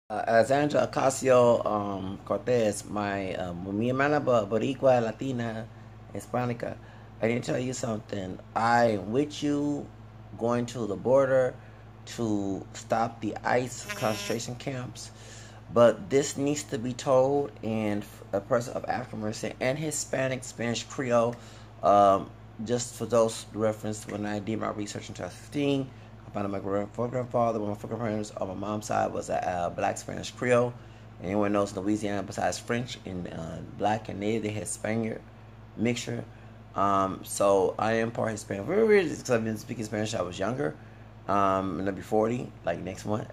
Alexandra Ocasio Cortez, mi hermana Boricua, Latina, Hispanica. I need to tell you something. I'm with you going to the border to stop the ICE concentration camps, but this needs to be told. And a person of African American and Hispanic, Spanish Creole, um, just for those reference, when I did my research in 2015. I found out my grandfather, one of my grandparents on my mom's side was a black Spanish Creole. Anyone knows Louisiana besides French and black and native, they had Spaniard mixture. So I am part Hispanic. Very weird because I've been speaking Spanish since I was younger. And I'll be 40 like next month.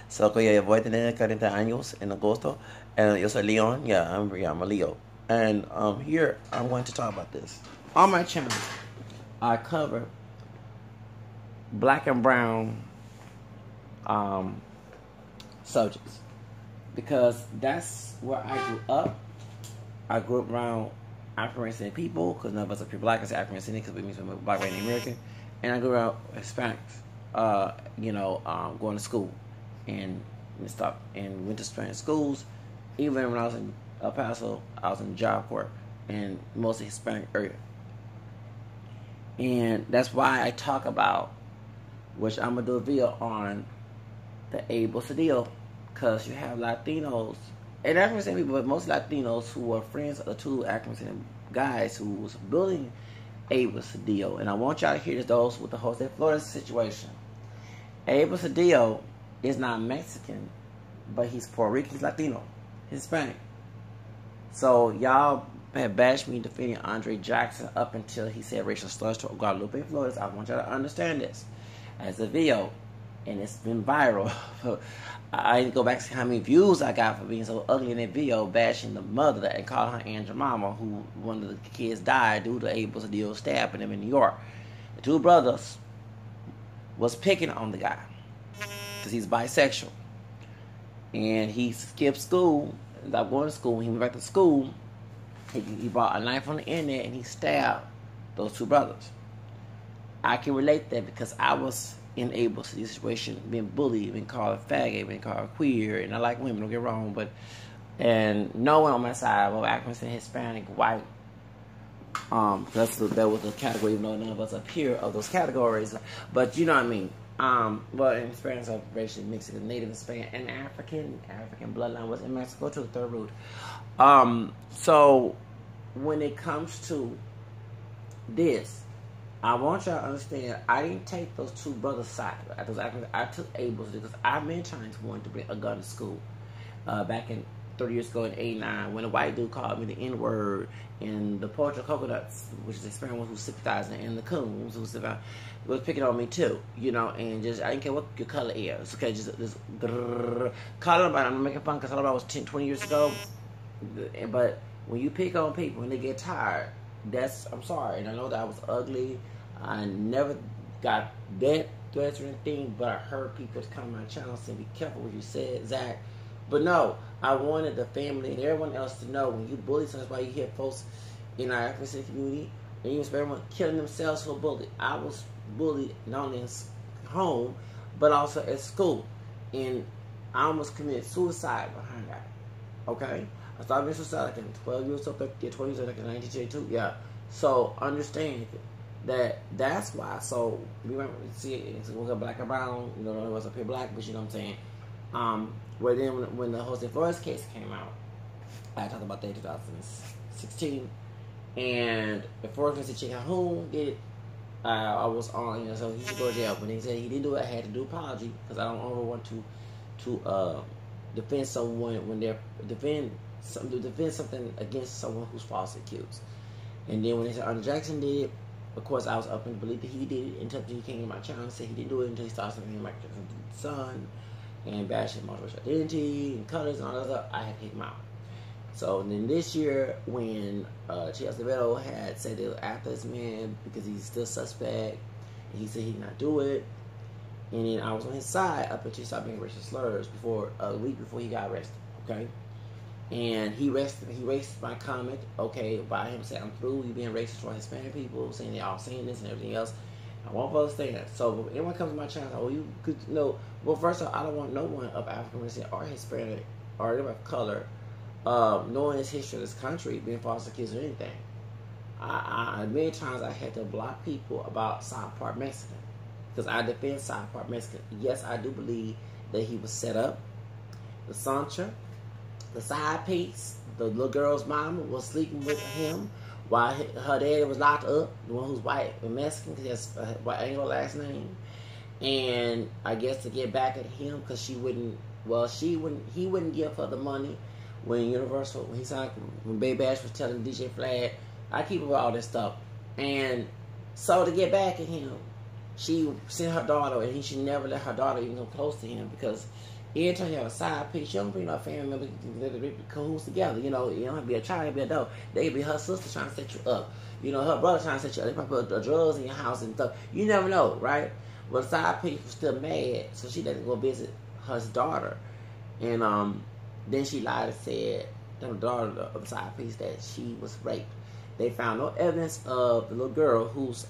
So voy a tener 40 años en agosto. And yo soy Leon. I'm a Leo. And here I'm going to talk about this. On my channel, I cover black and brown subjects because that's where I grew up. I grew up around African American people because none of us are pure black. I say African American because we mean we're black, white, and American. And I grew up Hispanics. Going to school and stuff, and went to Spanish schools. Even when I was in El Paso, I was in Job Corps and mostly Hispanic area. And that's why I talk about, which I'm gonna do a video on, the able to deal, because you have Latinos and African people, but most Latinos who are friends of the two African guys who was building able to deal. And I want y'all to hear those with the Jose Flores situation. Able to deal is not Mexican, but he's Puerto Rican, he's Latino, Hispanic. So y'all have bashed me defending Andre Jackson up until he said racial slurs to Guadalupe Flores. I want y'all to understand this as a video, and it's been viral. I didn't go back to see how many views I got for being so ugly in that video, bashing the mother and calling her Aunt Jemima, who one of the kids died due to able to deal stabbing him in New York. The two brothers was picking on the guy because he's bisexual, and he skipped school, stopped going to school. When he went back to school, he bought a knife on the internet and he stabbed those two brothers. I can relate that because I was unable to this situation, being bullied, being called a faggot, being called queer, and I like women, don't get wrong, but and no one on my side, well, African, Hispanic, white, that was the category, even though none of us up here of those categories, but you know what I mean. But in Spanish, I'm racially mixed with Native Hispanic and African bloodline was in Mexico to the third root. So when it comes to this, I want y'all to understand, I didn't take those two brothers' side. I took Abel's because I many times wanted to bring a gun to school. Back in 30 years ago in '89, when a white dude called me the N-word, and the poetry of Coconuts, which is the experiment who sympathizing, and the Coons who sympathizing, was picking on me too, and just, I didn't care what your color is, okay, just call about, I'm making fun because all about was 10, 20 years ago, but when you pick on people, when they get tired, I'm sorry, and I know that I was ugly, I never got death threats or anything, but I heard people come on my channel saying, be careful what you said, Zach. But no, I wanted the family and everyone else to know when you bully someone. That's why you hear folks in our African community and even everyone killing themselves for bullying. I was bullied not only in home, but also at school. And I almost committed suicide behind that. Okay? I started being suicide like in 12 years old, 13, 20 years old, like in 1982. Yeah. So understand that's why. So we might see it. We got black and brown. None of us up here black, but you know what I'm saying. Where then when the Jose Flores case came out, I talked about that in 2016, and before I said Calhoun did it, I was on, so he should go to jail. But he said he didn't do it. I had to do apology because I don't ever want to defend someone when they're defend something against someone who's falsely accused. And then when they said Andre Jackson did it, of course I was up in belief that he did it until he came to my channel and said he didn't do it until he started saying Michael Jackson's son and bashing multiple identity and colors and all that stuff. I had to kick him out. So then this year, when Chelsea Beto had said they were after this man because he's still suspect, and he said he did not do it, and then I was on his side up until he started being racial slurs a week before he got arrested. Okay, and he erased my comment. Okay, by him saying I'm through. You being racist for Hispanic people, saying they all saying this and everything else. I won't understand that. So if anyone comes to my channel, oh, you could know Well, first of all, I don't want no one of African descent or Hispanic or of color knowing this history of this country, being foster kids or anything. Many times I had to block people about South Park Mexican because I defend South Park Mexican. Yes, I do believe that he was set up. The Sancha, the side piece, the little girl's mama was sleeping with him while her daddy was locked up. The one who's white and Mexican because he has a white Anglo last name. And I guess to get back at him because he wouldn't give her the money when when Baby Bash was telling DJ Flag, I keep up with all this stuff. And so to get back at him, she sent her daughter, and he should never let her daughter even come close to him because every time you have a side piece, you don't bring no family member cahoots together. You don't have to be a child, you be a adult. They could be her sister trying to set you up. Her brother trying to set you up. They probably put drugs in your house and stuff. You never know, right? But the side piece was still mad, so she let him go visit her daughter. And then she lied and said, the daughter of the side piece, that she was raped. They found no evidence of the little girl who's,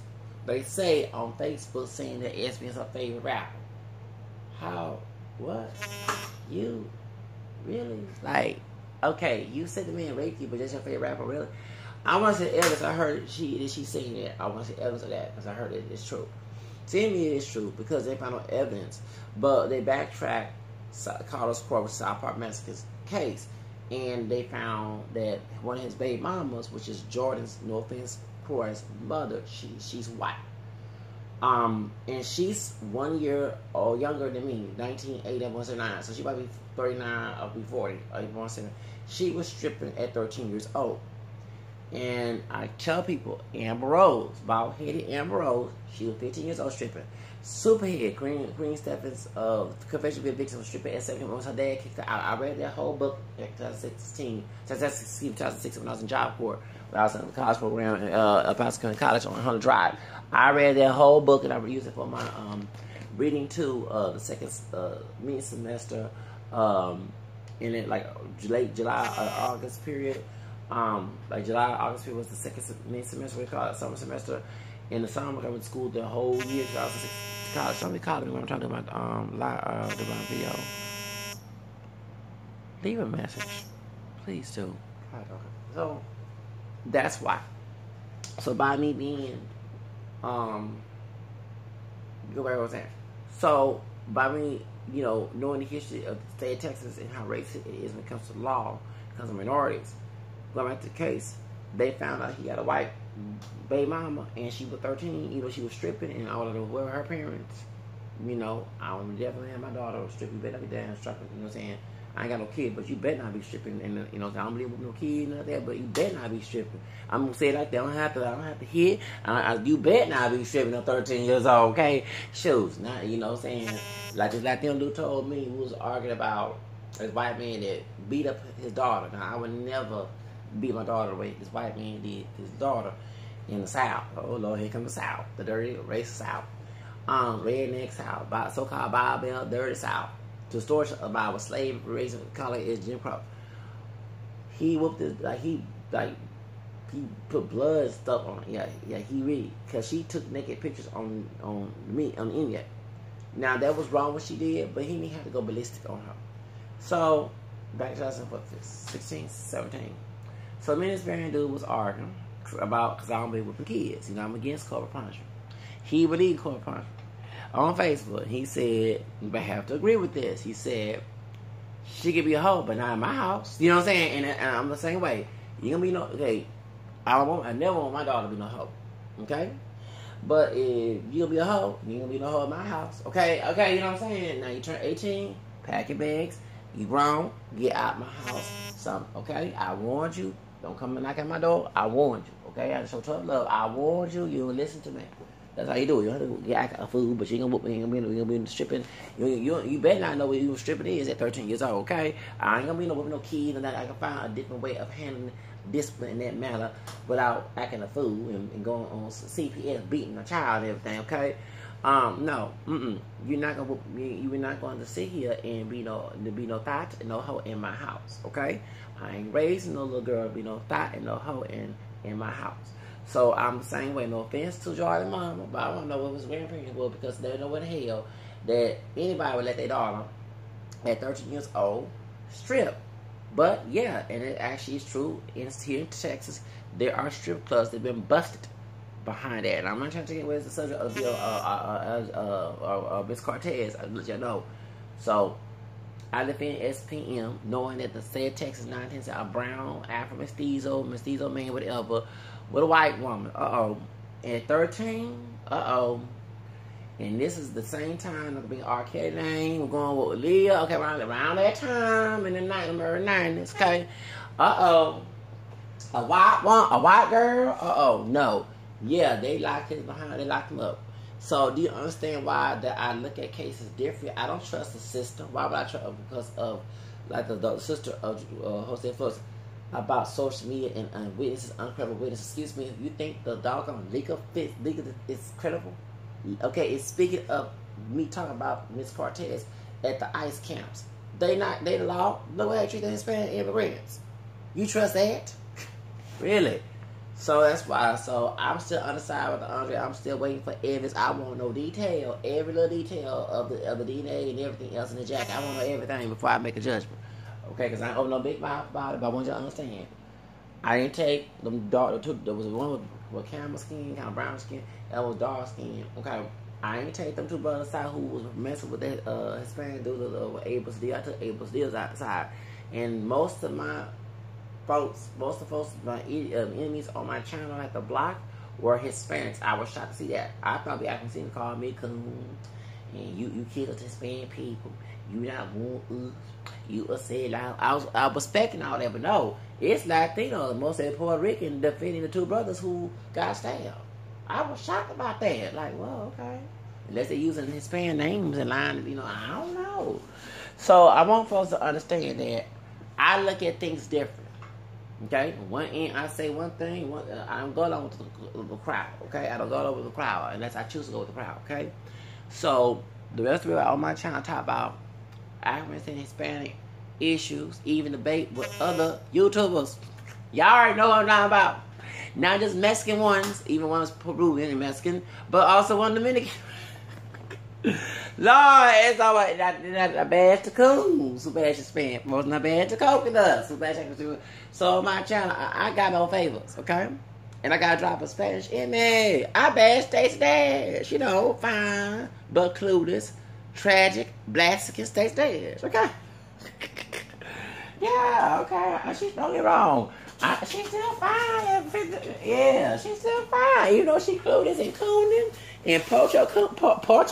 they say on Facebook, saying that SB is her favorite rapper. How? What? You? Really? Like, okay, you said the man raped you, but that's your favorite rapper, really? I want to see evidence. I heard she saying that. I want to see evidence of that because I heard it is true. To me, it is true because they found no evidence, but they backtracked Carlos Court with South Park Mexican's case, and they found that one of his baby mamas, which is Jordan's, no offense, Cora's mother, she's white. And she's 1 year or younger than me, 1980, 179. So she might be 39 or be 40, or even 170. She was stripping at 13 years old. And I tell people, Amber Rose, bald-headed Amber Rose, she was 15 years old stripping. Superhead, Green Steffens, confession to be a victim of stripping at 17 once her dad kicked her out. I read that whole book in 2006 when I was in Job Corps, when I was in the college program at Pasadena College on Hunter Drive. I read that whole book and I used it for my reading too, the second mini semester, in it like late July, August period. Like July, August period was the second mini semester, we call it summer semester. In the summer, I went to school the whole year, 2006 college. Somebody called me when I'm trying to do my video. Leave a message, please do. So that's why. So by me being, go back to what I was saying. So by me, knowing the history of the state of Texas and how racist it is when it comes to law, because of minorities, going back to the case, they found out he had a white baby mama, and she was 13, she was stripping, and all of them were her parents. I would definitely have my daughter stripping. You better not be damn stripping, you know what I'm saying? I ain't got no kid, but you better not be stripping, and I don't believe with no kid and that, but you better not be stripping. I'm gonna say it like that. I don't have to hit. You better not be stripping at 13 years old, okay? Shoes, not, you know what I'm saying? Like this Latino dude told me, who was arguing about this white man that beat up his daughter. Now, I would never beat my daughter the way this white man did his daughter in the South. Oh Lord, here comes the South, the dirty racist South, redneck South, so-called Bible Belt, dirty South. To story about slave raising, call it is Jim Crow. He whooped it he put blood stuff on it. Yeah, he really, because she took naked pictures on the internet. Now that was wrong what she did, but he didn't have to go ballistic on her. So back to 2016, 17. So me and this married dude was arguing about, because I don't believe whipping kids. I'm against corporal punishment. He believed corporal punishment. On Facebook, he said, you might have to agree with this. He said, she could be a hoe, but not in my house. You know what I'm saying? And I'm the same way. You gonna be no, okay, I never want my daughter to be no hoe. Okay? But if you gonna be a hoe, you gonna be no hoe in my house. Okay, you know what I'm saying? Now you turn 18, pack your bags, you grown, get out my house. Something, okay? I warned you. Don't come and knock at my door. I warned you. Okay? I show tough love. I warned you. You don't listen to me. That's how you do it. You don't have to get a food, but you ain't gonna be stripping. You better not know what you stripping is at 13 years old, okay? I ain't gonna be with no kids and that. I can find a different way of handling discipline in that manner without acting a fool and going on CPS, beating a child and everything, okay? No, you're not going to sit here and be no thought and no hoe in my house, okay? I ain't raising no little girl to be no thought and no hoe in my house. So I'm the same way. No offense to Jordan mama, but I don't know what his grandparents were because they don't know what the hell. that anybody would let their daughter at 13 years old strip. But yeah, and it actually is true. Here in Texas, there are strip clubs that have been busted behind that. And I'm not trying to get away with the subject of Miss Cortez. I'll let you know. So I defend SPM, knowing that the state of Texas 910 said a brown, Afro mestizo man, whatever, with a white woman. At 13, and this is the same time that being R. Kelly name. We're going with Leah. Okay, around that time in the early 90s. Okay, a white girl. No, yeah, they locked him behind. They locked him up. So do you understand why that I look at cases differently? I don't trust the system. Why would I trust? Because of like the sister of Jose Flores about social media and witnesses, uncredible witnesses. Excuse me. You think the doggone legal is credible? Okay, it's speaking of me talking about Miss Cortez at the ICE camps. They the law. No way they treat the Hispanic immigrants. You trust that? Really? So that's why. So I'm still undecided with the Andre. I'm still waiting for evidence. I want no detail, every little detail of the DNA and everything else in the jacket. I want to know everything before I make a judgment. Okay, because I don't open no big mouth about it. But I want you to understand. I didn't take them dark. There was one with camel skin, kind of brown skin. That was dark skin. Okay, I ain't take them two brothers aside who was messing with that Hispanic dude with Abel's deal. I took Abel's deals outside, and most of my folks, my enemies on my channel at the block were Hispanics. I was shocked to see that. I probably I can see them call me coon, and you killed Hispanic people. You not want us. You say loud. I was expecting all that, but no, it's Latino, mostly Puerto Rican, defending the two brothers who got stabbed. I was shocked about that. Like, well, okay. Unless they're using Hispanic names and lines, I don't know. So I want folks to understand that I look at things different. Okay? One end, I say one thing. I don't go along with the crowd. Okay? I don't go along with the crowd unless I choose to go with the crowd. Okay? So the rest of it on my channel talk about African and Hispanic issues, even debate with other YouTubers. Y'all already know what I'm talking about. Not just Mexican ones, even one's Peruvian and Mexican, but also one Dominican. Lord, it's always not bad to Coons, who bad to Spanish, most not bad to Coconuts, who bad to. So on my channel, I got no favors, okay? And I gotta drop a Spanish in there. I bash Stacey Dash, fine, but clueless, tragic, Blaxican Stacey Dash, okay? Yeah, okay. Don't get wrong. She's still fine. Yeah, she's still fine. She clueless and cooning and poacher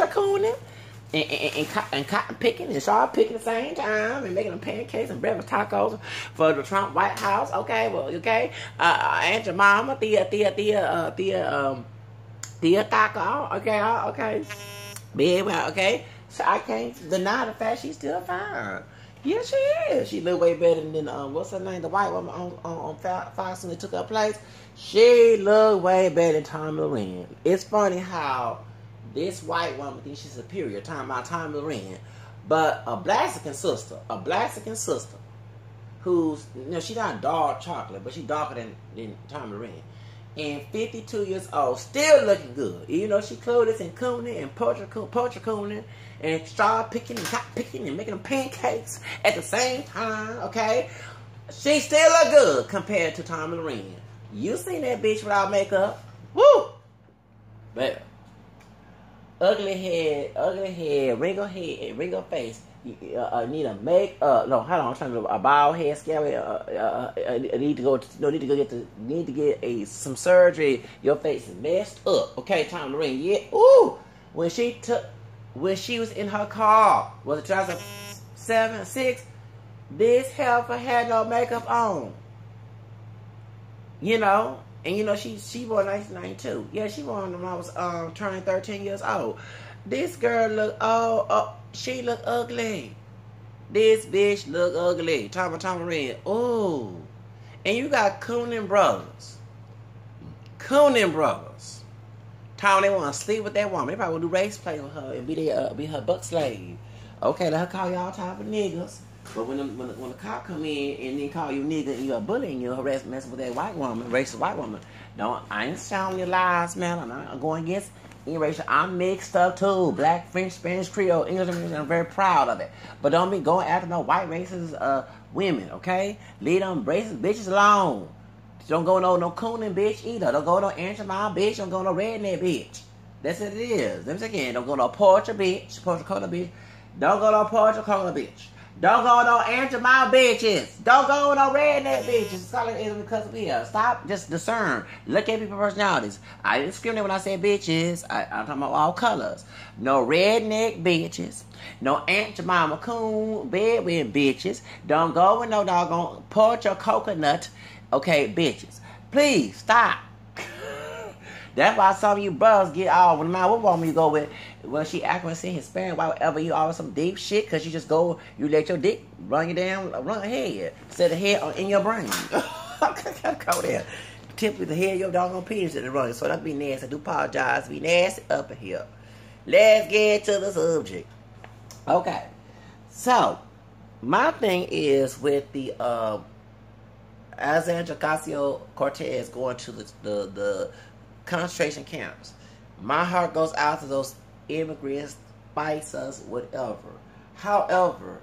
cooning and cotton picking and sharp picking at the same time and making them pancakes and breakfast tacos for the Trump White House. Okay, well, okay. Aunt your mama, Tia Taco. Okay. Big, okay. So I can't deny the fact she's still fine. Yeah, she is. She look way better than what's her name, the white woman on Fox when they took her place. She look way better than Tommy Loren. It's funny how this white woman thinks she's superior, talking about Tommy Loren, but a Blaxican sister, who's she's not dark chocolate, but she's darker than Tommy Loren. And 52 years old, still looking good. Even though she clueless and cooning and poacher cooning and straw picking and cotton picking and making them pancakes at the same time, okay? She still look good compared to Tommy Loren. You seen that bitch without makeup? Woo! But ugly head, wrinkled face. Need a need a bald head, scary. Need to get some surgery. Your face is messed up. Okay, Tom Loren. Yeah. Ooh. When she was in her car, was it 2007, 6? This heifer had no makeup on. And she born 1992. Yeah, she born when I was turning 13 years old. This girl look she look ugly. This bitch look ugly. Tom Red. Oh. And you got Coonan brothers. Tom, they want to sleep with that woman. They probably want to do race play with her and be her butt slave. Okay, let her call y'all type of niggas. But when the cop come in and then call you nigga and you're bullying you, messing with that white woman, racist white woman, I ain't sounding your lies, man. I'm not going against interracial. I'm mixed up too. Black, French, Spanish, Creole, English, and I'm very proud of it. But don't be going after no white racist women, okay? Leave them racist bitches alone. Don't go no cooning bitch either. Don't go no Anti-Hispanic bitch. Don't go no redneck bitch. That's what it is. Let me say again. Don't go no Portia bitch. Portia Coconut bitch. Don't go no Portia Coconut bitch. Don't go no Anti-Hispanic bitches. Don't go no redneck bitches. It's all it is because of here. Stop. Just discern. Look at people's personalities. I didn't discriminate when I said bitches. I'm talking about all colors. No redneck bitches. No Anti-Hispanic coon bedwear bitches. Don't go with no doggone Portia Coconut. Okay, bitches. Please, stop. That's why some of you brothers get all, no matter what woman you go with, when she accuracy Hispanic, whatever, you always some deep shit, because you just go, you let your dick run ahead. Instead of head in your brain. Go there. Tip with the head, your doggone penis in the running. So don't be nasty. I do apologize. Be nasty up in here. Let's get to the subject. Okay. So, my thing is with the, Alexandria Ocasio-Cortez going to the concentration camps. My heart goes out to those immigrants, spicers, whatever. However,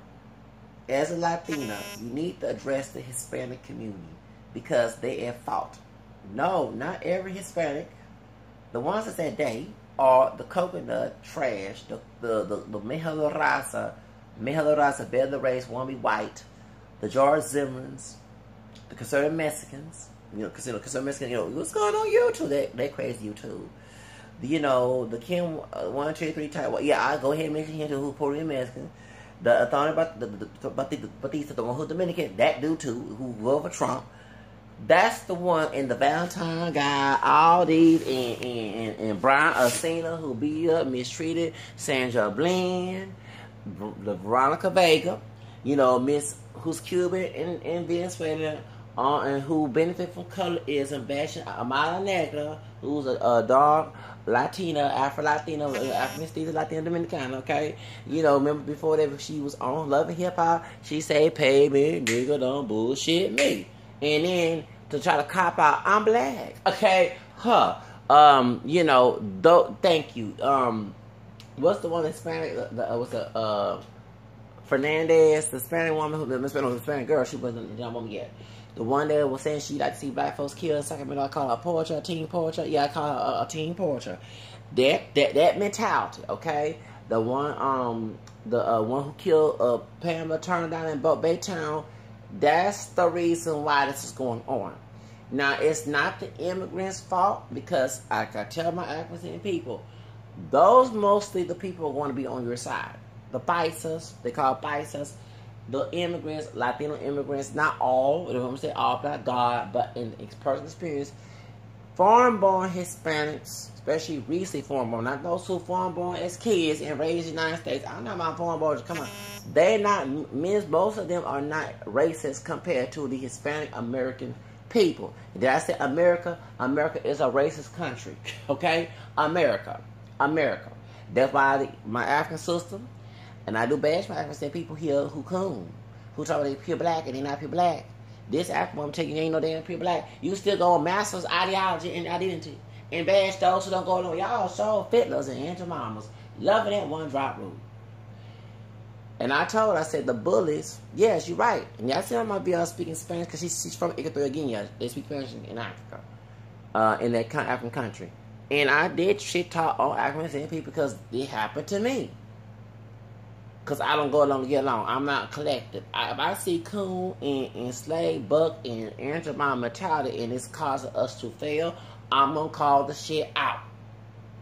as a Latina, you need to address the Hispanic community because they at fault. No, not every Hispanic. The ones that said they are the coconut trash, the Mejorar raza, better the race, want to be white, the George Zimmermans, the conservative Mexicans, conservative Mexicans, what's going on YouTube? They crazy YouTube. The Kim 1, 2, 3 type. Well, yeah, I go ahead and mention him too, who Puerto Rican Mexican. The authority about the one who's Dominican, that dude too, who voted for Trump. That's the one, and the Valentine guy, all these, and Brian Acina, who beat up, mistreated Sandra Bland, the Veronica Vega, Miss who's Cuban in Venezuela, and who benefit from colorism, bashing Amara Negra, who's a dark Latina, Afro-Latina, African Latina Dominicana, okay? Remember before that she was on Love and Hip Hop, she say, pay me, nigga, don't bullshit me. And then to try to cop out, I'm black, okay? Thank you. What's the one Hispanic, Fernandez, the Hispanic woman, the Hispanic girl, she wasn't a young woman yet. The one that was saying she like to see black folks killed in Sacramento, I call her Portia, a teen Portia. Yeah, I call her a teen Portia. That mentality, okay? The one who killed Pamela Turner down in Baytown, that's the reason why this is going on. Now, it's not the immigrants' fault because I tell my African people, those mostly the people who want to be on your side. The paisas, they call paisas, the immigrants, Latino immigrants, not all, I don't want to say all, not God, but in personal experience, foreign-born Hispanics, especially recently foreign-born, not those who foreign-born as kids and raised in the United States. I'm not about foreign-born, come on. Most of them are not racist compared to the Hispanic American people. Did I say America? America is a racist country, okay? America. That's why my African system, and I do bash my African people here who coon, who talk about they pure black and they not pure black. This African woman tell you ain't no damn pure black. You still go on master's ideology and identity and bash those who don't go along. Y'all so fiddlers and anti-mamas, loving that one drop rule. And I said the bullies, yes, you're right. And y'all see I might be speaking Spanish because she's from Ecuador, Guinea. They speak Spanish in Africa, in that African country. And I did shit talk on African people because it happened to me. Because I don't go along to get along. I'm not collective. If I see coon and slave, buck, and anti-my mentality and it's causing us to fail, I'm going to call the shit out.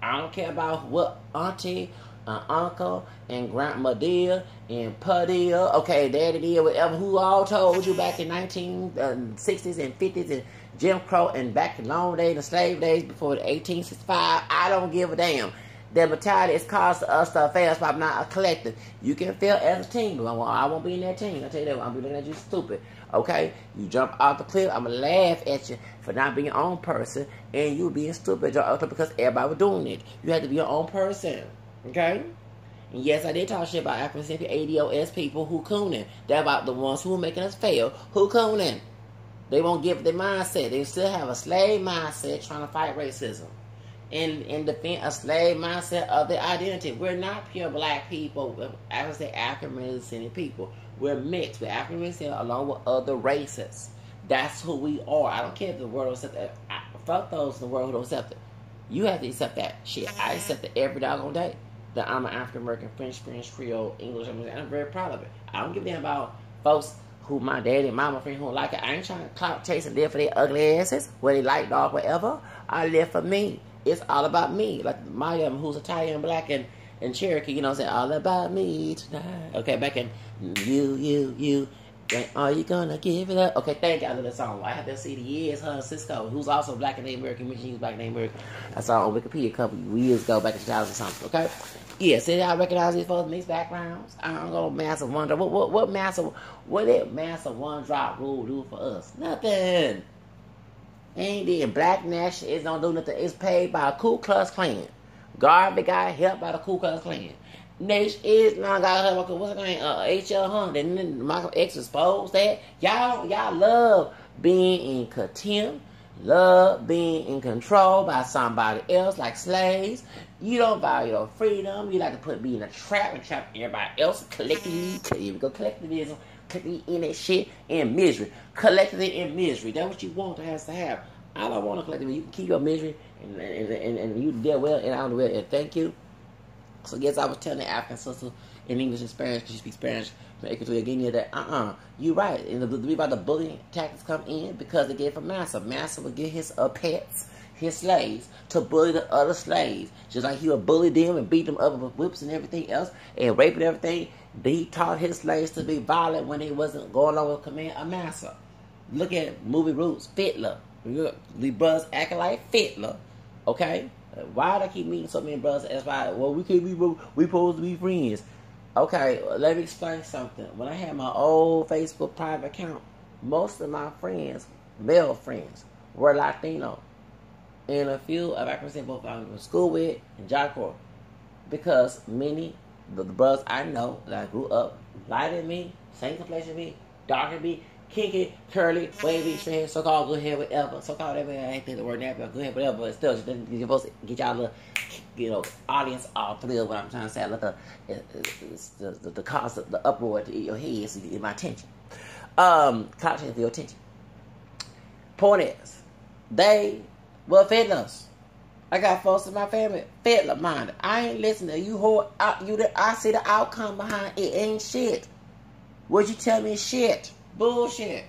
I don't care about what auntie, uncle, and grandma did, and pa did, okay, daddy did, whatever, who all told you back in 1960s and 50s and Jim Crow and back in long days and slave days before the 1865. I don't give a damn. That mentality is causing us to fail, so I'm not a collective. You can fail as a team, but I won't be in that team. I tell you that, I'm looking at you stupid. Okay? You jump off the cliff, I'm going to laugh at you for not being your own person, and you being stupid because everybody was doing it. You have to be your own person. Okay? And yes, I did talk shit about African ADOS people who cooning. They're about the ones who are making us fail. Who cooning? They won't give their mindset. They still have a slave mindset trying to fight racism. in defense a slave mindset of their identity. We're not pure black people. I would say African descended people. We're mixed. We're African descended along with other races. That's who we are. I don't care if the world accepts it. Fuck those in the world who don't accept it. You have to accept that shit. I accept it every doggone day. That I'm an African American, French, Spanish, Creole, English, and I'm very proud of it. I don't give a damn about folks who my daddy and mama friend who don't like it. I ain't trying to clout chase and live for their ugly asses, whether they like dog, whatever. I live for me. It's all about me. Like Maya, who's Italian, black, and Cherokee, you know what I'm saying? All about me tonight. Okay, back in you. Are you gonna give it up? Okay, thank you. I love that song. I have that CD years. Her Cisco, who's also black and Native American, she was black and Native American. I saw on Wikipedia a couple years ago, back in 2000 or something. Okay, yeah. See, I recognize these folks mixed backgrounds. I don't go massive one drop. What did massive one drop rule do for us? Nothing. Ain't did black nationalists don't do nothing. It's paid by a Ku Klux Klan. Garbage guy helped by the Ku Klux Klan. Nation Islam got her, what's her name? H.L. Hunt. Then Michael X exposed that. Y'all love being in contempt, love being in control by somebody else, like slaves. You don't value your freedom. You like to be in a trap and trap everybody else. Collectively, here we go, collectivism, collectively in that shit, in misery. Collectively in misery. That's what you want to have. I don't want to collectively. You can keep your misery and you deal well, and I don't do it. And thank you. So yes, I was telling the African sister in English and Spanish, because she speaks Spanish, that you right. And the reason why the bullying tactics come in, because they get it from Massa. Massa would get his pets, his slaves, to bully the other slaves. Just like he would bully them and beat them up with whips and everything else, and rape and everything. He taught his slaves to be violent when they wasn't going along with command of Massa. Look at movie roots, Fiddler. The brothers acting like Fiddler, okay? Why do I keep meeting so many brothers? That's why, well, we can't be, we supposed to be friends. Okay, let me explain something. When I had my old Facebook private account, most of my friends, male friends, were Latino. And a few of I can say both I went to school with and Jock Corps. Because many, the brothers I know that I grew up, lighter than me, same complexion as me, darker than me, kinky, curly, wavy, straight, so-called good hair, whatever. So-called whatever, I ain't think the word now, but good hair, whatever. But still, you're supposed to get y'all little, audience all thrilled. What I'm trying to say, I let the cause, the uproar to your head, so you get my attention. Cloud for your attention. Point is, they were fiddlers. I got folks in my family, fiddler minded. I ain't listening to you. I see the outcome behind it. Ain't shit. What you tell me is shit. Bullshit.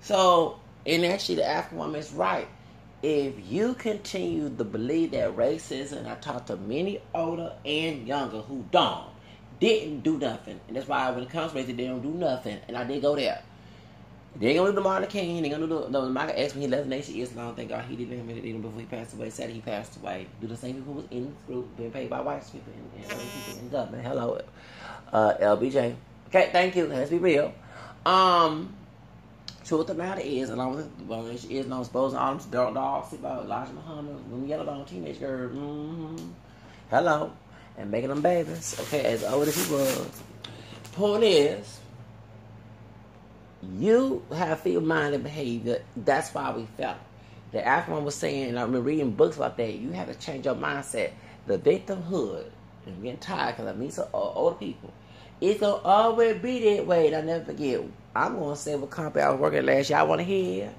So, and actually the African woman is right. If you continue to believe that racism, I talked to many older and younger who didn't do nothing. And that's why when it comes to racism, they don't do nothing. And I did go there. They ain't gonna do the Martin King, they gonna do the Michael X when he left the Nation Islam. Thank God he didn't before he passed away. Said he passed away. Do the same people who was in the group, being paid by white people and other people in the government. Hello, LBJ. Okay, thank you. Let's be real. Truth of the matter is, along with Nation Islam, exposing all them dark dogs about Elijah Muhammad, them yellow dog teenage girls, hello, and making them babies, okay, as old as he was. Point is, you have feeble-minded behavior. That's why we felt it. The African was saying, and I've been reading books about that, you have to change your mindset. The victimhood, and I'm getting tired because I meet some older people. It's going to always be that way. And I'll never forget. I'm going to say what company I was working at last year. I want to hear.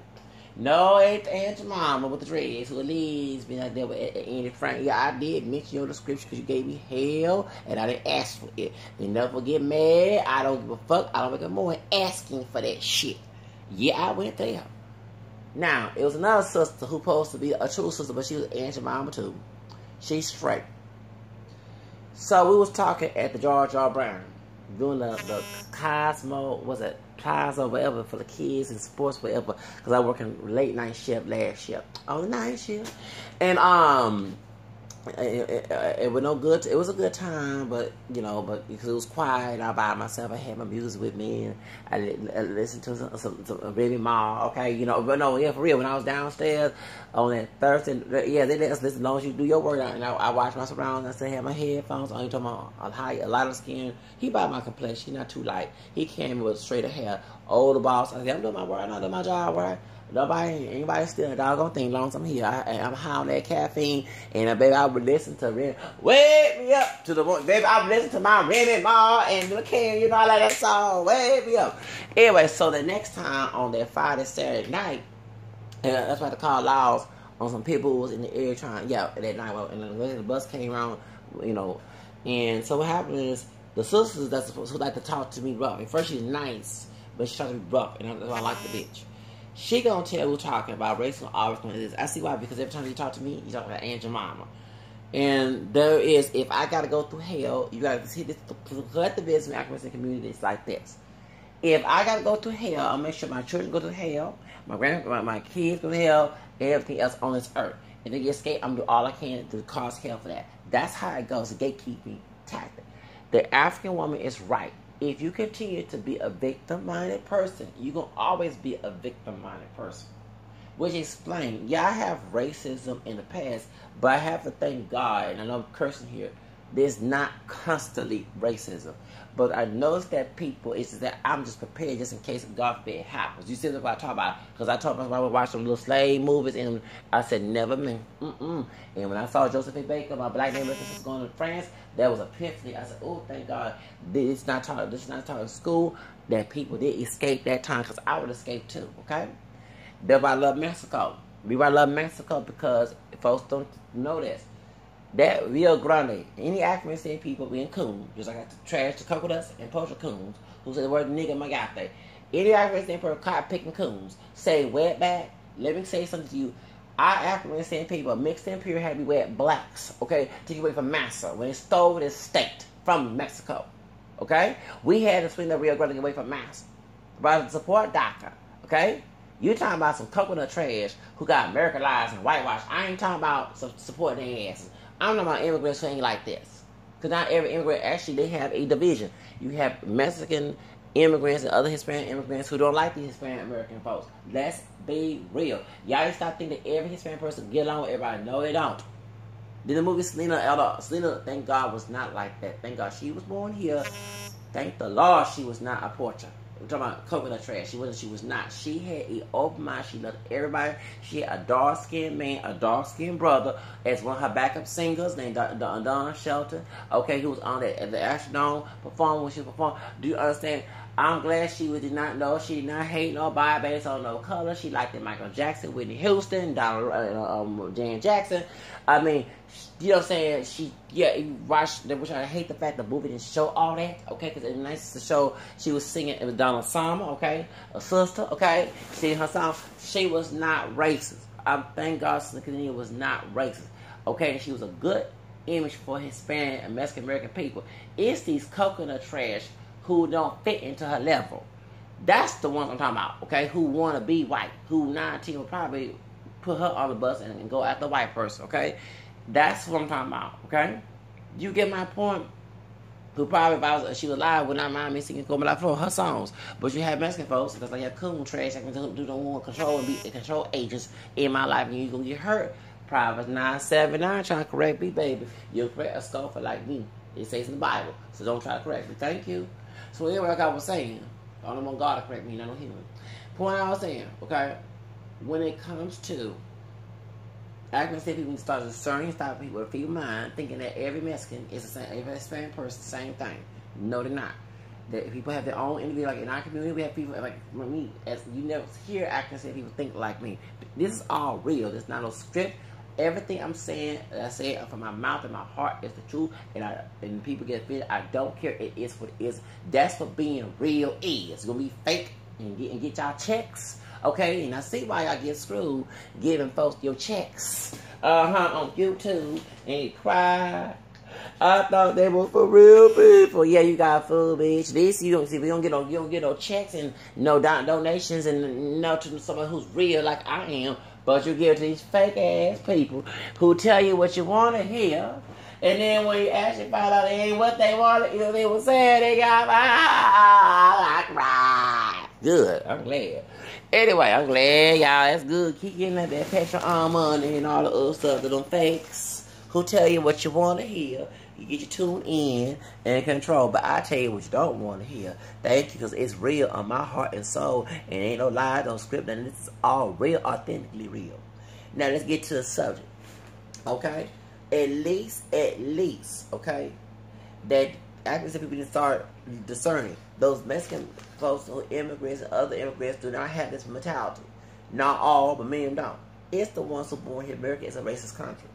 No, it's Aunt Jemima with the dreads who leads me like that with Andy Frank. Yeah, I did mention you in the scripture because you gave me hell and I didn't ask for it. You never get mad. I don't give a fuck. I don't make a more asking for that shit. Yeah, I went there. Now, it was another sister who supposed to be a true sister, but she was Aunt Jemima too. She's straight. So we was talking at the George R. Brown. Doing the Cosmo, was it Plaza, whatever, for the kids and sports, whatever. Because I work in late night shift, last shift. Oh, the night shift. And, it was no good. It was a good time, but, but because it was quiet, I by myself, I had my music with me, and I listened to some Baby Ma, okay, but no, yeah, for real, when I was downstairs on that Thursday, yeah, they let us listen as long as you do your work out, and I watched my surroundings, I still had my headphones on, you talking about a lighter skin, he about my complexion, he not too light, he came with straighter hair, older boss, I said, I'm doing my work, I'm not doing my job, right? Anybody stealing a doggone thing long as I'm here. I'm high on that caffeine. And baby, I would listen to Wake Me Up to the morning. Baby, I would listen to my Remy Ma and the King. You know, I like that song. Wake Me Up. Anyway, so the next time on that Friday, Saturday night, and that's why I call Laws on some people who was in the area trying, that night. And then the bus came around, you know. And so what happened is, the sisters that's supposed to like to talk to me rough. At first she's nice, but she talks to me rough, and that's why I like the bitch. She gonna tell we're talking about racism, always. I see why, because every time you talk to me, you talk about Aunt Jemima. And there is, if I gotta go through hell, you gotta see this collectivism, African community is like this. If I gotta go through hell, I'll make sure my children go through hell, my kids go to hell, and everything else on this earth. If they escape, I'm gonna do all I can to cause hell for that. That's how it goes, the gatekeeping tactic. The African woman is right. If you continue to be a victim-minded person, you're going to always be a victim-minded person. Which explains, I have racism in the past, but I have to thank God, and I know I'm cursing here, there's not constantly racism. But I noticed that people, it's just that I'm just prepared just in case God forbid it happens. You see what I talk about? Because I talk about, I would watch some little slave movies, and I said, never me. And when I saw Joseph A. Baker, my black neighbor was going to France, that was epiphany. I said, oh, thank God, this is not taught in school, that people did escape that time, because I would escape too, okay? That's why I love Mexico. I love Mexico because folks don't know this. That Rio Grande, any African people being coon, just like I trash the coconuts and poacher coons, who say the word nigga magate. Any African people caught picking coons, say wetback. Let me say something to you. Our African people, mixed in period, had to be wet blacks, okay, to get away from massa when they stole this state from Mexico, okay? We had to swing the Rio Grande away from massa. By the support doctor, okay? You talking about some coconut trash who got Americanized and whitewashed. I ain't talking about some supporting their asses. I'm talking about immigrants who ain't like this. Because not every immigrant, actually, they have a division. You have Mexican immigrants and other Hispanic immigrants who don't like the Hispanic American folks. Let's be real. Y'all stop thinking that every Hispanic person get along with everybody. No, they don't. Did the movie Selena, thank God, was not like that. Thank God she was born here. Thank the Lord she was not a porcher. We're talking about coconut trash. She was not. She had an open mind. She loved everybody. She had a dark-skinned man, a dark-skinned brother, as one of her backup singers named Don Shelton. Okay, who was on the Astrodome performing when she performed. Do you understand? I'm glad she did not know. She did not hate nobody based on no color. She liked it Michael Jackson, Whitney Houston, Janet Jackson. I mean, you know what I'm saying? You watch, which I hate the fact the movie didn't show all that, okay? Because it was nice to show she was singing with Donna Summer, okay? A sister, okay? Singing her song. She was not racist. I thank God Selena was not racist, okay? And she was a good image for Hispanic and Mexican American people. It's these coconut trash who don't fit into her level. That's the ones I'm talking about, okay? Who want to be white, who 19 will probably put her on the bus and go after the white person, okay? That's what I'm talking about, okay? You get my point? Who probably, if she was alive, would not mind me singing Como La Flor, her songs. But you have Mexican folks, because like you have coon trash, that do don't want to control and be the control agents in my life, and you're going to get hurt. Proverbs 9:7-9 trying to correct me, baby. You'll correct a scoffer like me. It says in the Bible. So don't try to correct me. Thank you. So anyway, like I was saying, I don't want God to correct me, not no human. Point I was saying, okay, when it comes to African people start discerning, stop people with feeble mind, thinking that every Mexican is the same, every Hispanic person, same thing. No, they're not. That people have their own individual. Like in our community, we have people like me. As you never hear African people think like me. This is all real. There's not no script. Everything I'm saying, I say it from my mouth and my heart is the truth. And people get offended. I don't care. It is what it is. That's what being real is. It's gonna be fake and get y'all checks. Okay, and I see why y'all get screwed giving folks your checks on YouTube and you cry. I thought they were for real people. Yeah, you got food, bitch. This you don't see. You don't get no checks and no donations and no to someone who's real like I am. But you give it to these fake ass people who tell you what you want to hear, and then when you actually find out it ain't what they wanted, you know they were saying they got like right. Good. I'm glad. Anyway, I'm glad, y'all. That's good. Keep getting that petrol money and all the other stuff to them fakes who tell you what you want to hear. You get you tuned in and control. But I tell you what you don't want to hear. Thank you, because it's real on my heart and soul. And ain't no lie, no script. And this is all real, authentically real. Now, let's get to the subject. Okay? At least, okay, that actors and people need to start discerning. Those Mexican folks who immigrants and other immigrants do not have this mentality. Not all, but many of them don't. It's the ones who are born here. America is a racist country.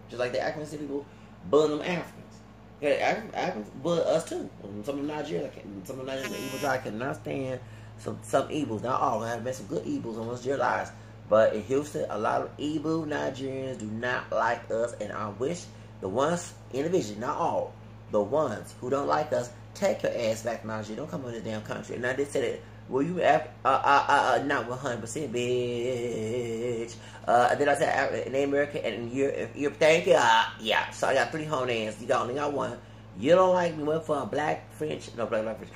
Just like the African people bullying them Africans. Yeah, Africans bully us too. Some of Nigeria, some of Nigerian evil guys cannot stand some evils. Not all. I have met some good evils and one's realized. But in Houston, a lot of evil Nigerians do not like us, and I wish the ones, individually, not all, the ones who don't like us, take your ass back to Nigeria. Don't come in this damn country. And I did say that, well, you not 100%, bitch. Then I said in America and in Europe, thank you. Yeah, so I got 3 whole names. You only got 1. You don't like me, went for a black French, no, black French,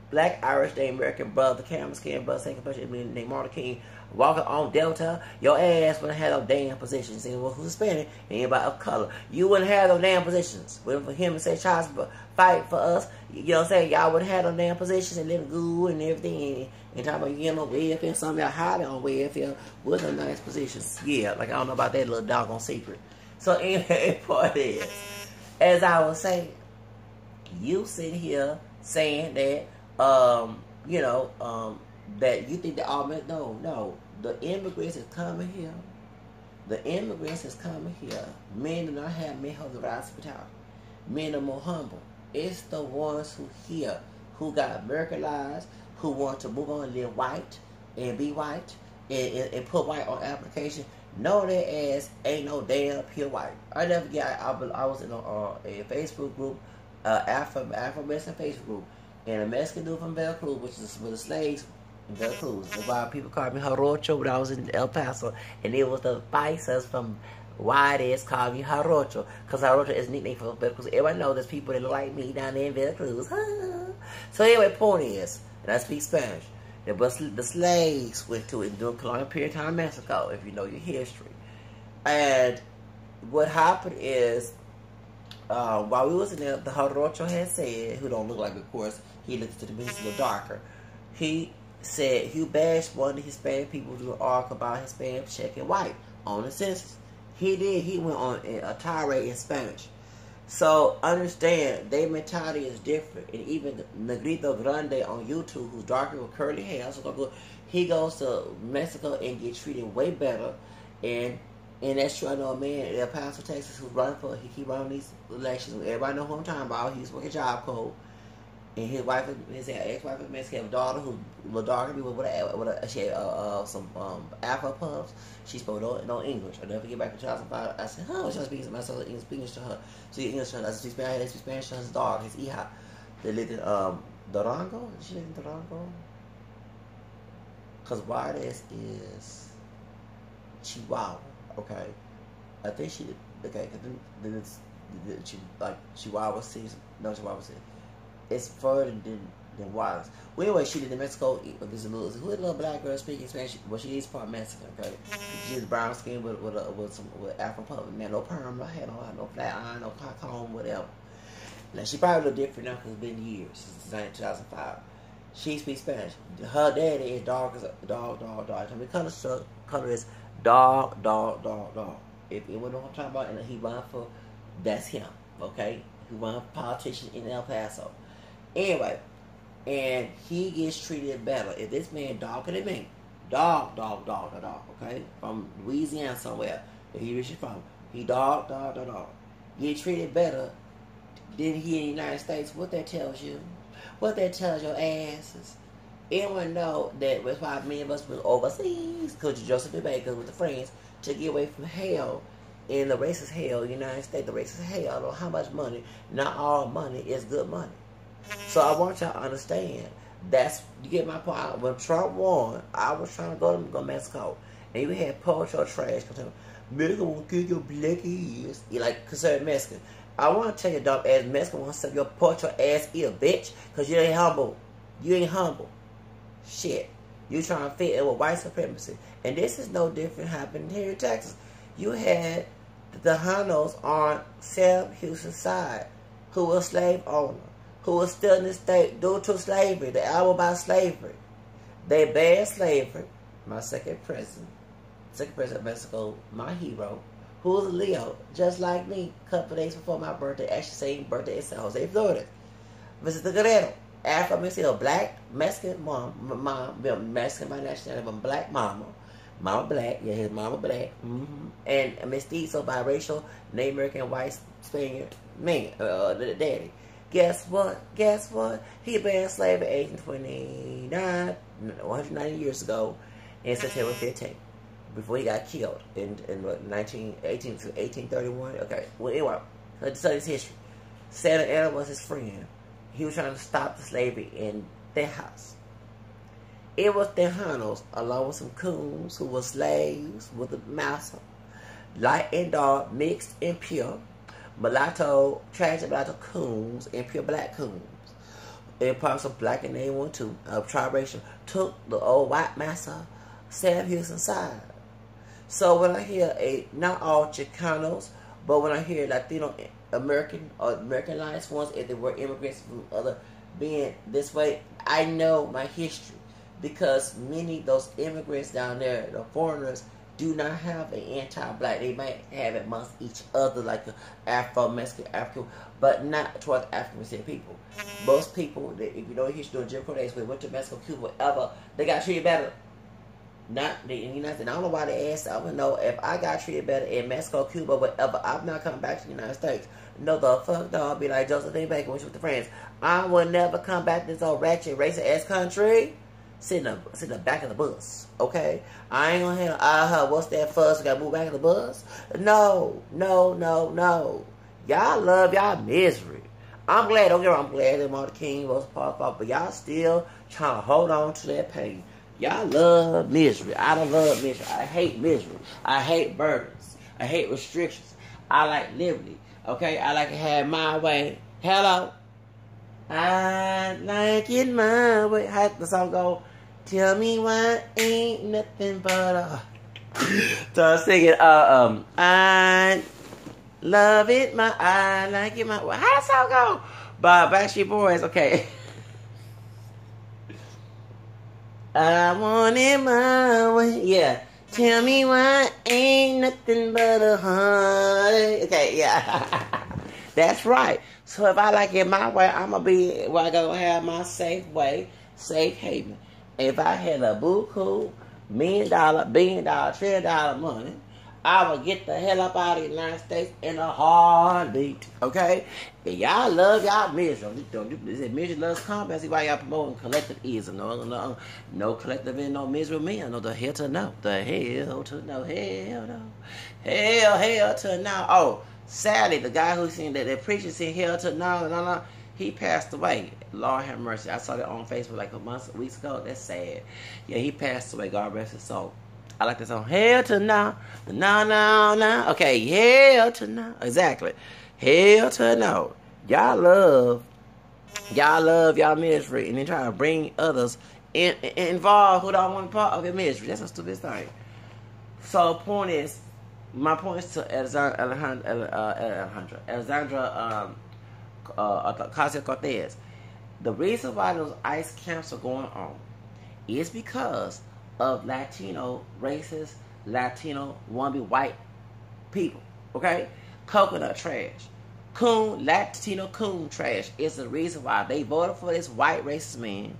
black Irish, the American brother, camera skin brother, second person, named Martin King, walking on Delta. Your ass wouldn't have no damn positions. Saying, well, who's Hispanic? Anybody of color. You wouldn't have no damn positions. Waiting for him to say, Charles, fight for us. You know what I'm saying? Y'all wouldn't have no damn positions and living good and everything. And talking about you getting on welfare. Some of y'all hiding on welfare with no nice positions. Yeah, like I don't know about that little doggone secret. So anyway, part is, as I was saying, you sit here saying that, that you think that all men, no. The immigrants is coming here. The immigrants is coming here. Men do not have Mejorar hospitality. Men are more humble. It's the ones who here, who got Americanized, who want to move on and live white, and be white, and put white on application. Know their ass ain't no damn pure white. I never forget, I was in a Facebook group, Afro-Mexican Facebook group, and a Mexican dude from Veracruz, which is where the slaves in Veracruz. That's why people called me Jarocho when I was in El Paso, and it was the paisas from Juarez called me Jarocho, because Jarocho is a nickname for Veracruz. Everybody knows there's people that look like me down there in Veracruz. So anyway, point is, and I speak Spanish, the slaves went to it during colonial period of time in Mexico, if you know your history. And what happened is, while we was in there, the Jarocho had said, who don't look like, of course, he looks to the he's a little darker. He said he bashed one of the Hispanic people to argue about Hispanic checking white on the census. He did. He went on a tirade in Spanish. So understand, their mentality is different. And even Negrito Grande on YouTube, who's darker with curly hair, so he goes to Mexico and gets treated way better. And that's true. I know a man in El Paso, Texas, who's running for, he keep running these elections. Everybody know who I'm talking about. He's working Job Code. And his wife, his ex-wife is Mexican, have a daughter who's a little darker, she had some Afro puffs. She spoke no English. I'll never forget back in 2005. I said, she was speaking English to her. So he English to her. I said, speak Spanish to his dog, his hija. They lived in Durango. Did she live in Durango? Because Juarez is Chihuahua. Okay, I think she did. Okay, because then it's Chihuahua City. No, Chihuahua City. It's further than Juarez. Well, anyway, she did in Mexico. There's a little black girl speaking Spanish, but she is part Mexican. Okay, she's brown skin with Afro puff. Man, no perm, no hair, no flat iron, no comb, whatever. Now she probably a little different now because it's been years since 2005. She speaks Spanish. Her daddy is dark as a dog. Tell me color is dog. If you know what I'm talking about, and he run for, that's him. Okay, he run politician in El Paso. Anyway, and he gets treated better. If this man darker than me, dog, okay, from Louisiana somewhere, that he is from, he dog, get treated better than he in the United States. What that tells you? What that tells your asses? Anyone know that that's why many of us went overseas, because Joseph Baker with the friends, to get away from hell, in the racist hell, in the United States, the racist hell. I don't know how much money, not all money is good money. So I want y'all to understand, you get my point. When Trump won, I was trying to go to Mexico, and you had poetry or trash, Mexico won't kill your black ears. You like conservative Mexican. I want to tell you, dumb ass Mexican, want to say your poetry ass ear, bitch, because you ain't humble. You ain't humble. Shit. You trying to fit in with white supremacy. And this is no different happening here in Texas. You had the Hunos on Sam Houston's side, who was a slave owner, who was still in the state due to slavery, the album about slavery. They banned slavery. My second president of Mexico, my hero, who was a Leo, just like me, a couple days before my birthday, actually same birthday as San Jose, Florida. Mr. Guerrero, Afro-Mexican, black, Mexican mom, Mexican by nationality, but black mama black, yeah, his mama black, and mestizo, biracial, Native American, white, Spaniard, man, the daddy. Guess what? He banned slavery in 1829, 190 years ago, in September 15th, before he got killed in 1831. Okay, well, anyway, let's study his history. Santa Ana was his friend. He was trying to stop the slavery in their house. It was Tejanos, along with some coons who were slaves with the master, light and dark, mixed and pure, mulatto, tragic mulatto coons, and pure black coons. And probably some black in name one too, tribration, took the old white master, Sam Houston's side. So when I hear not all Chicanos, but when I hear Latino American or Americanized ones, if they were immigrants from other being this way, I know my history. Because many of those immigrants down there, the foreigners, do not have an anti-black. They might have it amongst each other, like Afro-Mexican, African, but not towards African people. Most people, if you know history during Jim Crow days, when they went to Mexico, Cuba, whatever, they got treated better. Not in the United States. I don't know why they asked. I want to know if I got treated better in Mexico, Cuba, whatever. I'm not coming back to the United States. No, the fuck no. I'll be like Josephine Baker when she was with the friends. I will never come back to this old ratchet, racist ass country. Sit in the back of the bus, okay? I ain't gonna have, what's that fuss? We gotta move back in the bus? No. Y'all love y'all misery. I'm glad, don't get me wrong, I'm glad that Martin King was part of, but y'all still trying to hold on to that pain. Y'all love misery. I don't love misery. I hate misery. I hate burdens. I hate restrictions. I like liberty, okay? I like to have my way. Hello? I like it my way. How the song go? Tell me why ain't nothing but a... So I was singing, I love it I like it my way. How the song go? By Backstreet Boys, okay. I want it my way, yeah. Tell me why ain't nothing but a honey. Okay, yeah. That's right. So if I like it my way, I'm going to be where I going to have my safe way, safe haven. If I had a buku, $1 billion, $1 trillion money, I would get the hell up out of the United States in a heartbeat. Okay? And y'all love y'all misery. Misery loves combat. See why y'all promoting collectivism. No collective in no misery man. No, the hell to no. The hell to no. Hell no. Hell to no. Oh, sadly, the guy who seen that preacher said hell to no. He passed away. Lord have mercy. I saw that on Facebook like weeks ago. That's sad. Yeah, he passed away. God rest his soul. I like this song. Hell to no. No. Okay, hell to no. Exactly. Hell to no. Y'all love y'all misery and then try to bring others involved who don't want to be part of your misery. That's a stupid thing. So my point is to Alexandra Ocasio-Cortez. The reason why those ICE camps are going on is because of Latino racist, Latino wannabe white people. Okay? Coconut trash. Latino coon trash is the reason why they voted for this white racist man.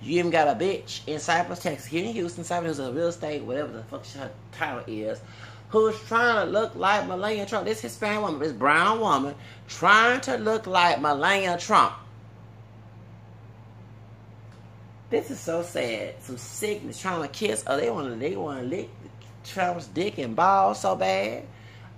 You even got a bitch in Cypress, Texas, here in Houston, Cypress is a real estate, whatever the fuck her title is, who's trying to look like Melania Trump. This Hispanic woman, this brown woman, trying to look like Melania Trump. This is so sad. Some sickness, trying to kiss. Oh, they want to lick Trump's dick and balls so bad.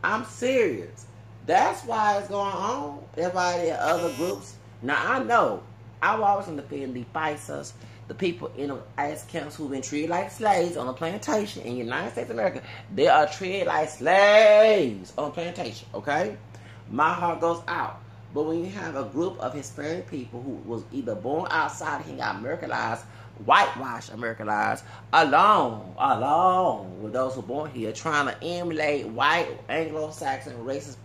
I'm serious. That's why it's going on. That's why there are other groups. Now, I know. I've always been defending the FISAs, the people in the ICE camps who've been treated like slaves on a plantation in the United States of America. They are treated like slaves on a plantation, okay? My heart goes out. But when you have a group of Hispanic people who was either born outside and got Americanized, whitewashed Americanized, along with those who born here, trying to emulate white Anglo-Saxon racist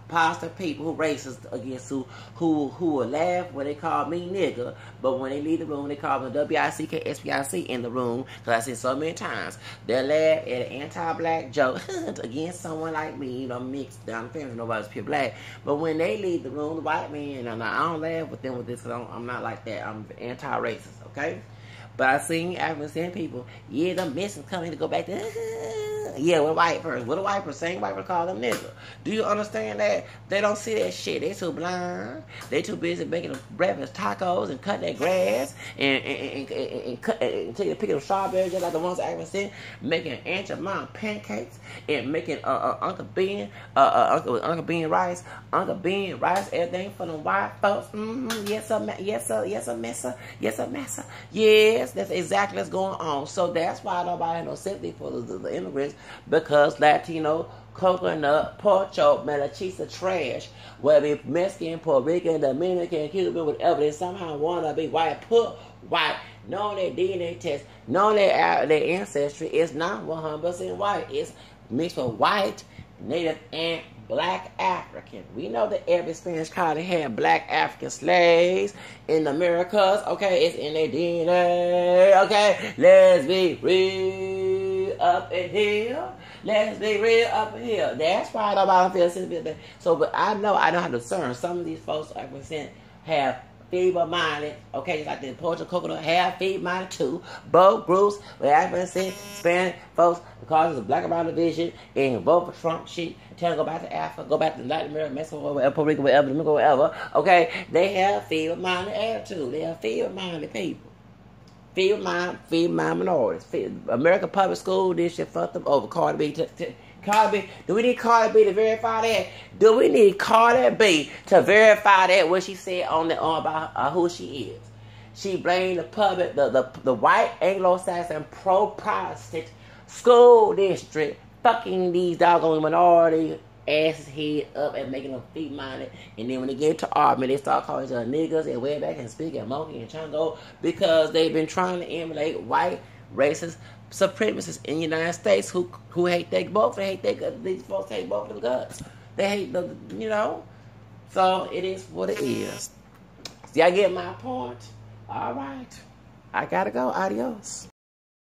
positive people who racist against who will laugh when they call me nigga, but when they leave the room they call me WICK in the room, because I said so many times they laugh at an anti-black joke against someone like me, you know, mixed down the family, nobody's pure black. But when they leave the room, the white man, and I don't laugh with them with this, because I'm not like that. I'm anti-racist, okay? But I seen African people, yeah, the missing coming to go back to, yeah, with a white person. With a white person, same white person call them nigga. Do you understand that? They don't see that shit. They too blind. They too busy making breakfast tacos and cutting their grass and taking a pick of strawberries just like the ones I haven't seen, making Aunt Mom pancakes and making Uncle Bean rice, everything for them white folks. Yes, sir, massa. Yes, that's exactly what's going on. So that's why nobody has no sympathy for the immigrants, because Latino, coconut, porcho, melachista trash, whether it's Mexican, Puerto Rican, Dominican, Cuban, whatever, they somehow want to be white, put white, knowing their DNA test, knowing their ancestry is not 100% white. It's mixed with white, native, and black African. We know that every Spanish colony had black African slaves in the Americas. Okay, it's in their DNA. Okay, let's be real up in here. Let's be real up in here. That's why nobody feels sensitive. So, but I know how to discern. Some of these folks, like we said, have feeble-minded, okay, like the Portugal coconut, have feeble-minded too. Both groups, but African, Spanish folks, because of black around division, and vote for Trump shit, tell them go back to Africa, go back to Latin America, Mexico, whatever, Puerto Rico, whatever, Dominican, whatever, okay, they have feeble-minded attitude. They are feeble-minded people. Feeble-minded minorities. American public school, this shit fucked them over. Cardi B, Cardi B, do we need Cardi B to verify that? Do we need Cardi B to verify that what she said on about who she is? She blamed the public, the white Anglo-Saxon pro-Protestant school district fucking these doggone minority asses head up and making them feet-minded. And then when they get to argument, they start calling each other niggas and way back and speaking monkey and chango, because they've been trying to emulate white racist supremacists in the United States who hate they both. They hate these folks hate both of them guts. They hate the, you know. So it is what it is. See, I get my point. All right. I gotta go. Adios.